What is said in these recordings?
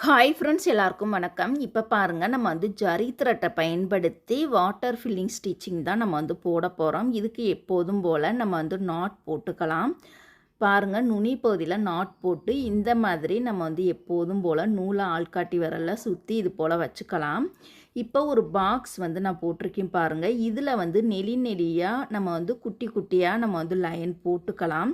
Hi friends எல்லாருக்கும் வணக்கம். இப்போ பாருங்கள் நம்ம ஜரி த்ரெட்டை பயன்படுத்தி வாட்டர் ஃபில்லிங் ஸ்டிச்சிங் தான் நம்ம போட போகிறோம். இதுக்கு எப்போதும் போல் நம்ம நாட் போட்டுக்கலாம். பாருங்கள் நுனி பகுதியில் நாட் போட்டு இந்த மாதிரி நம்ம எப்போதும் போல் நூலை ஆள்காட்டி விரலில் சுற்றி இது போல் வச்சுக்கலாம். இப்போ ஒரு பாக்ஸ் நான் போட்டிருக்கேன் பாருங்கள். இதில் நெளி நெளியாக நம்ம குட்டி குட்டியாக நம்ம லைன் போட்டுக்கலாம்.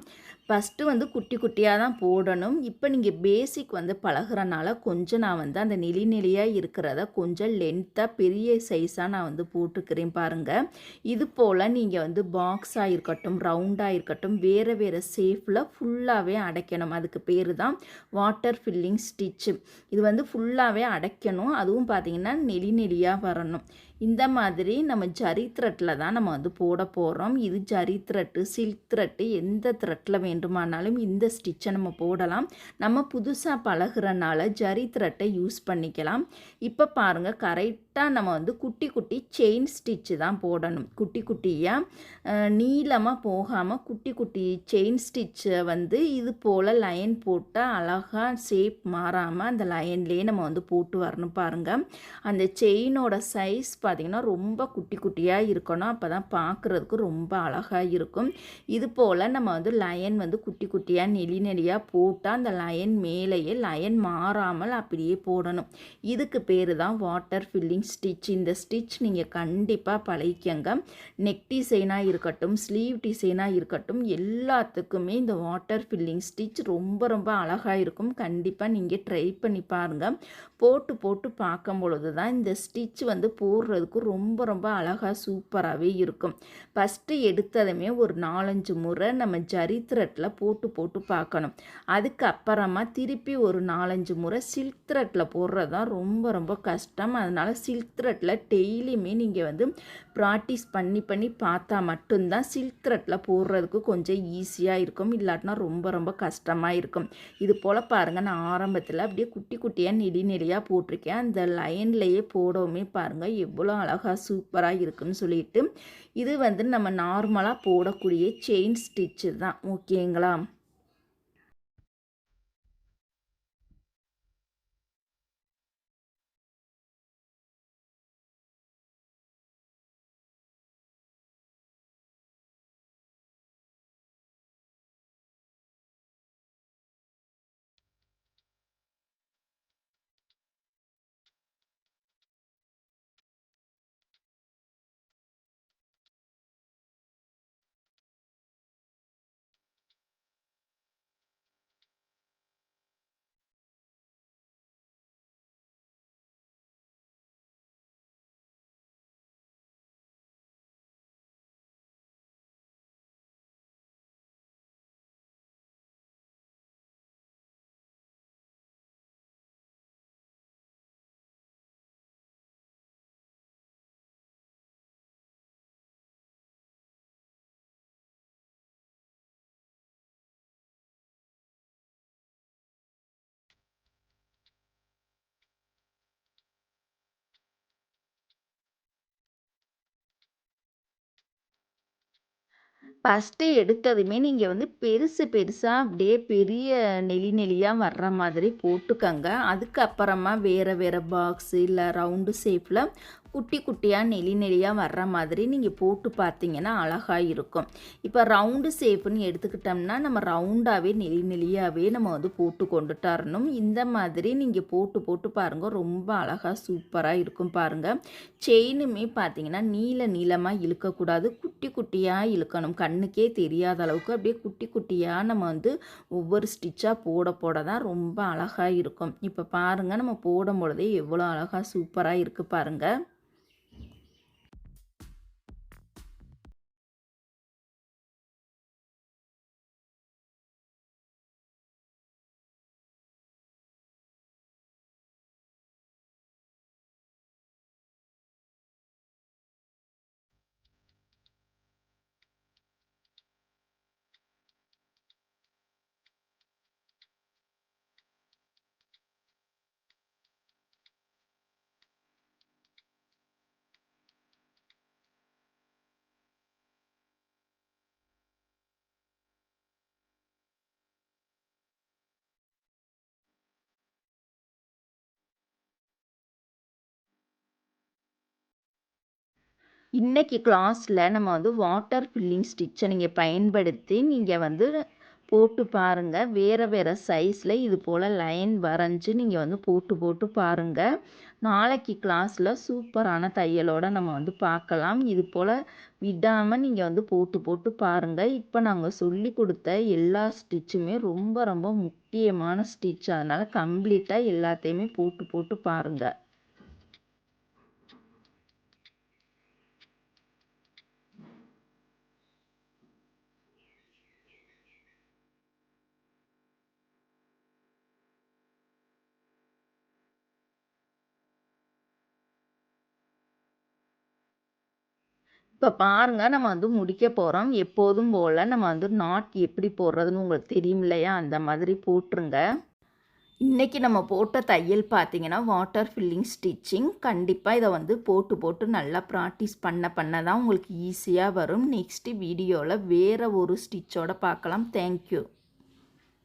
ஃபஸ்ட்டு குட்டி குட்டியாக தான் போடணும். இப்போ நீங்கள் பேசிக் பழகுறனால கொஞ்சம் நான் அந்த நெளி நெளியாக இருக்கிறத கொஞ்சம் லென்த்தாக பெரிய சைஸாக நான் போட்டுக்கிறேன் பாருங்கள். இது போல் நீங்கள் பாக்ஸாக இருக்கட்டும் ரவுண்டாக இருக்கட்டும் வேறு வேறு ஷேப்பில் ஃபுல்லாகவே அடைக்கணும். அதுக்கு பேர் தான் வாட்டர் ஃபில்லிங் ஸ்டிச்சு. இது ஃபுல்லாகவே அடைக்கணும். அதுவும் பார்த்திங்கன்னா நெளி நெளியாக வரணும். இந்த மாதிரி நம்ம ஜரி த்ரெட்டில் தான் நம்ம போட போகிறோம். இது ஜரி த்ரெட்டு சில்க் த்ரெட்டு எந்த த்ரெட்டில் வேண்டுமானாலும் இந்த ஸ்டிச்சை நம்ம போடலாம். நம்ம புதுசாக பழகுறனால ஜரி த்ரெட்டை யூஸ் பண்ணிக்கலாம். இப்போ பாருங்கள் கரெக்டாக நம்ம குட்டி குட்டி செயின் ஸ்டிச்சு தான் போடணும். குட்டி குட்டியாக நீளமாக போகாமல் குட்டி குட்டி செயின் ஸ்டிச்சை இது போல் லைன் போட்டால் அழகாக ஷேப் மாறாமல் அந்த லைன்லேயே நம்ம போட்டு வரணும் பாருங்கள். அந்த செயினோட சைஸ் பார்த்திங்கன்னா ரொம்ப குட்டி குட்டியாக இருக்கணும். அப்போ தான் பார்க்குறதுக்கு ரொம்ப அழகாக இருக்கும். இது போல் நம்ம லயன் குட்டி குட்டியாக நெளி நெளியாக போட்டால் அந்த லயன் மேலேயே லயன் மாறாமல் அப்படியே போடணும். இதுக்கு பேர் தான் வாட்டர் ஃபில்லிங் ஸ்டிச். இந்த ஸ்டிச் நீங்கள் கண்டிப்பாக பழகிக்கங்க. நெக் டிசைனாக இருக்கட்டும் ஸ்லீவ் டிசைனாக இருக்கட்டும் எல்லாத்துக்குமே இந்த வாட்டர் ஃபில்லிங் ஸ்டிச் ரொம்ப ரொம்ப அழகாக இருக்கும். கண்டிப்பாக நீங்கள் ட்ரை பண்ணி பாருங்கள். போட்டு போட்டு பார்க்கும் பொழுது தான் இந்த ஸ்டிச் போடுறதுக்கு ரொம்ப ரொம்ப அழகாக சூப்பராகவே இருக்கும். ஃபஸ்ட்டு எடுத்ததுமே ஒரு 4-5 முறை நம்ம ஜரி த்ரெட்டில் போட்டு போட்டு பார்க்கணும். அதுக்கப்புறமா திருப்பி ஒரு 4-5 முறை சில்க் த்ரெட்டில் போடுறது தான் ரொம்ப ரொம்ப கஷ்டம். அதனால் சில்க் த்ரெட்டில் டெய்லியுமே நீங்கள் ப்ராக்டிஸ் பண்ணி பண்ணி பார்த்தா மட்டும்தான் சில்க் த்ரெட்டில் போடுறதுக்கு கொஞ்சம் ஈஸியாக இருக்கும். இல்லாட்டினா ரொம்ப ரொம்ப கஷ்டமாக இருக்கும். இது போல் பாருங்கள் நான் ஆரம்பத்தில் அப்படியே குட்டி குட்டியாக நெளி நெளியாக போட்டிருக்கேன். அந்த லைன்லேயே போடவுமே பாருங்கள் எவ்வளோ அழகாக சூப்பராக இருக்குன்னு சொல்லிட்டு. இது நம்ம நார்மலாக போடக்கூடிய செயின் ஸ்டிச்சு தான். ஓகேங்களா? ஃபஸ்ட்டு எடுத்ததுமே நீங்கள் பெருசு பெருசாக அப்படியே பெரிய நெளி நெளியாக வர்ற மாதிரி போட்டுக்கங்க. அதுக்கப்புறமா வேறு வேறு பாக்ஸு இல்லை ரவுண்டு ஷேப்பில் குட்டி குட்டியாக நெளி நெளியாக வர்ற மாதிரி நீங்கள் போட்டு பார்த்தீங்கன்னா அழகாக இருக்கும். இப்போ ரவுண்டு ஷேப்புன்னு எடுத்துக்கிட்டோம்னா நம்ம ரவுண்டாகவே நெளி நெளியாகவே நம்ம போட்டு கொண்டுட்டு வரணும். இந்த மாதிரி நீங்கள் போட்டு போட்டு பாருங்கள் ரொம்ப அழகாக சூப்பராக இருக்கும் பாருங்கள். செயினுமே பார்த்தீங்கன்னா நீளமாக இழுக்கக்கூடாது, குட்டி குட்டியாக இழுக்கணும். கண்ணுக்கே தெரியாத அளவுக்கு அப்படியே குட்டி குட்டியாக நம்ம ஒவ்வொரு ஸ்டிச்சாக போட போட தான் ரொம்ப அழகாக இருக்கும். இப்போ பாருங்கள் நம்ம போடும் பொழுதே எவ்வளோ அழகாக சூப்பராக இருக்குது பாருங்கள். இன்னைக்கு கிளாஸில் நம்ம வந்து வாட்டர் ஃபில்லிங் ஸ்டிச்சை நீங்கள் பயன்படுத்தி நீங்கள் வந்து போட்டு பாருங்கள். வேறு வேறு சைஸில் இது போல் லைன் வரைஞ்சி நீங்கள் வந்து போட்டு போட்டு பாருங்கள். நாளைக்கு கிளாஸில் சூப்பரான தையலோடு நம்ம வந்து பார்க்கலாம். இது போல் விடாமல் நீங்கள் வந்து போட்டு போட்டு பாருங்கள். இப்போ நாங்கள் சொல்லி கொடுத்த எல்லா ஸ்டிச்சுமே ரொம்ப ரொம்ப முக்கியமான ஸ்டிச். அதனால் கம்ப்ளீட்டாக எல்லாத்தையுமே போட்டு போட்டு பாருங்கள். இப்போ பாருங்கள், நம்ம வந்து முடிக்க போகிறோம். எப்போதும் போல் நம்ம வந்து நாட் எப்படி போடுறதுன்னு உங்களுக்கு தெரியும் இல்லையா, அந்த மாதிரி போட்டுருங்க. இன்றைக்கி நம்ம போட்ட தையல் பார்த்தீங்கன்னா வாட்டர் ஃபில்லிங் ஸ்டிச்சிங். கண்டிப்பாக இதை வந்து போட்டு போட்டு நல்லா ப்ராக்டிஸ் பண்ண தான் உங்களுக்கு ஈஸியாக வரும். நெக்ஸ்ட்டு வீடியோவில் வேறு ஒரு ஸ்டிச்சோடு பார்க்கலாம். தேங்க்யூ.